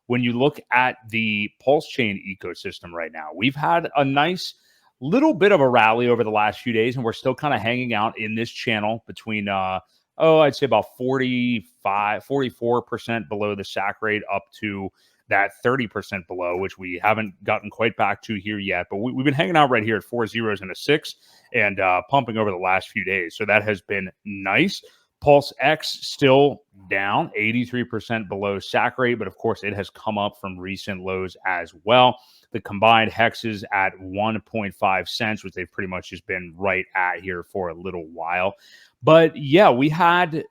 when you look at the PulseChain ecosystem right now, we've had a nice little bit of a rally over the last few days, and we're still kind of hanging out in this channel between I'd say about 44% below the SAC rate up to that 30% below, which we haven't gotten quite back to here yet. But we've been hanging out right here at 4 zeros and a 6 and pumping over the last few days. So that has been nice. Pulse X still down 83% below SAC rate, but of course it has come up from recent lows as well. The combined hexes at 1.5 cents, which they've pretty much just been right at here for a little while. But yeah, we had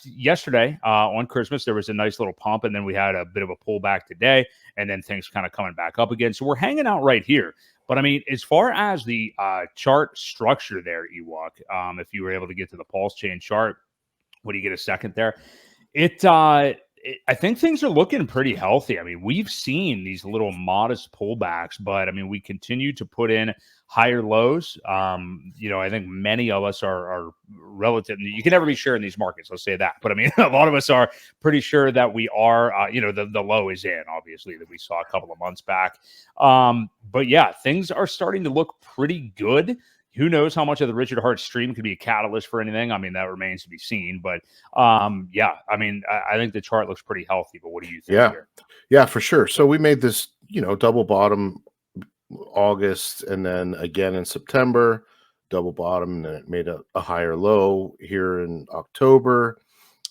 yesterday on Christmas, there was a nice little pump, and then we had a bit of a pullback today, and then things kind of coming back up again. So we're hanging out right here. But I mean, as far as the chart structure there, Ewok, if you were able to get to the PulseChain chart, when you get a second there, I think things are looking pretty healthy. I mean, we've seen these little modest pullbacks, but I mean, we continue to put in higher lows. I think many of us are relative. You can never be sure in these markets. Let's say that. But I mean, a lot of us are pretty sure that we are, the low is in, obviously, that we saw a couple of months back. But yeah, things are starting to look pretty good. Who knows how much of the Richard Hart stream could be a catalyst for anything? I mean, that remains to be seen. But yeah, I mean, I think the chart looks pretty healthy. But what do you think here? Yeah, for sure. So we made this, double bottom August, and then again in September, double bottom, and then it made a higher low here in October.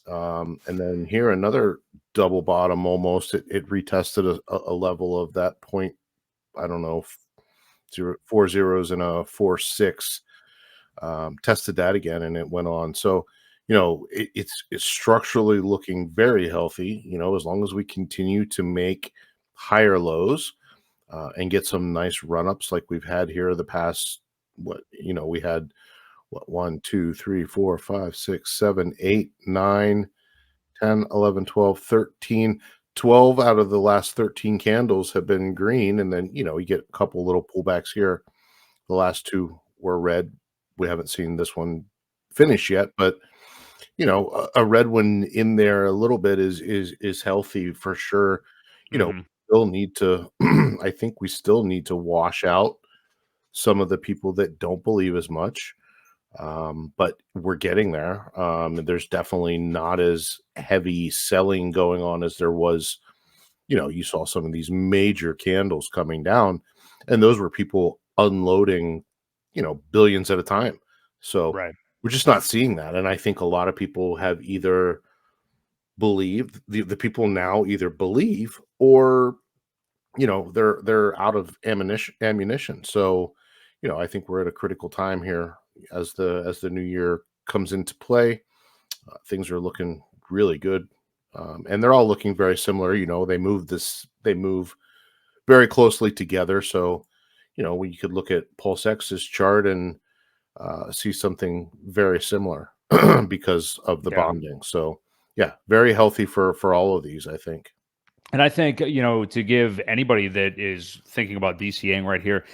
And then here another double bottom almost. It retested a level of that point, I don't know, 4 zeros and a 4.6, tested that again, and it went on. So it's structurally looking very healthy, as long as we continue to make higher lows and get some nice run-ups like we've had here the past, we had 1 2 3 4 5 6 7 8 9 10 11 12 13 12 out of the last 13 candles have been green, and then you get a couple little pullbacks here. The last two were red. We haven't seen this one finish yet, but a red one in there a little bit is healthy for sure. Still need to I think we still need to wash out some of the people that don't believe as much. But we're getting there. There's definitely not as heavy selling going on as there was. You saw some of these major candles coming down, and those were people unloading, billions at a time. So we're just not seeing that. And I think a lot of people have either believed, the people now either believe, or, they're out of ammunition. So, I think we're at a critical time here as the new year comes into play. Things are looking really good, and they're all looking very similar. They move very closely together. So we could look at Pulse X's chart and see something very similar because of the bonding. So yeah, very healthy for all of these, I think. And I think, to give anybody that is thinking about DCAing right here,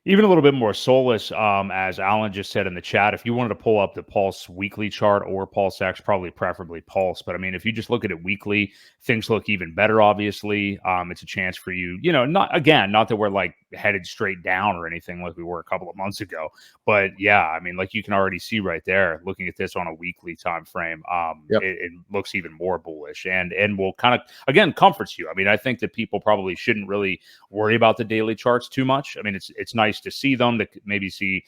even a little bit more solace, as Alan just said in the chat, if you wanted to pull up the Pulse weekly chart or Pulse X, probably preferably Pulse. But I mean, if you just look at it weekly, things look even better, obviously. It's a chance for you, not that we're like headed straight down or anything like we were a couple of months ago. But yeah, I mean, like you can already see right there, looking at this on a weekly time frame, it looks even more bullish and will kind of, again, comforts you. I mean, I think that people probably shouldn't really worry about the daily charts too much. I mean, it's nice to see them, to maybe see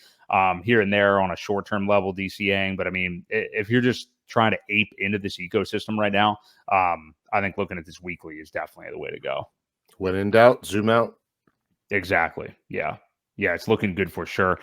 here and there on a short-term level DCAing. But I mean, if you're just trying to ape into this ecosystem right now, I think looking at this weekly is definitely the way to go. When in doubt, zoom out. Exactly. Yeah. Yeah, it's looking good for sure.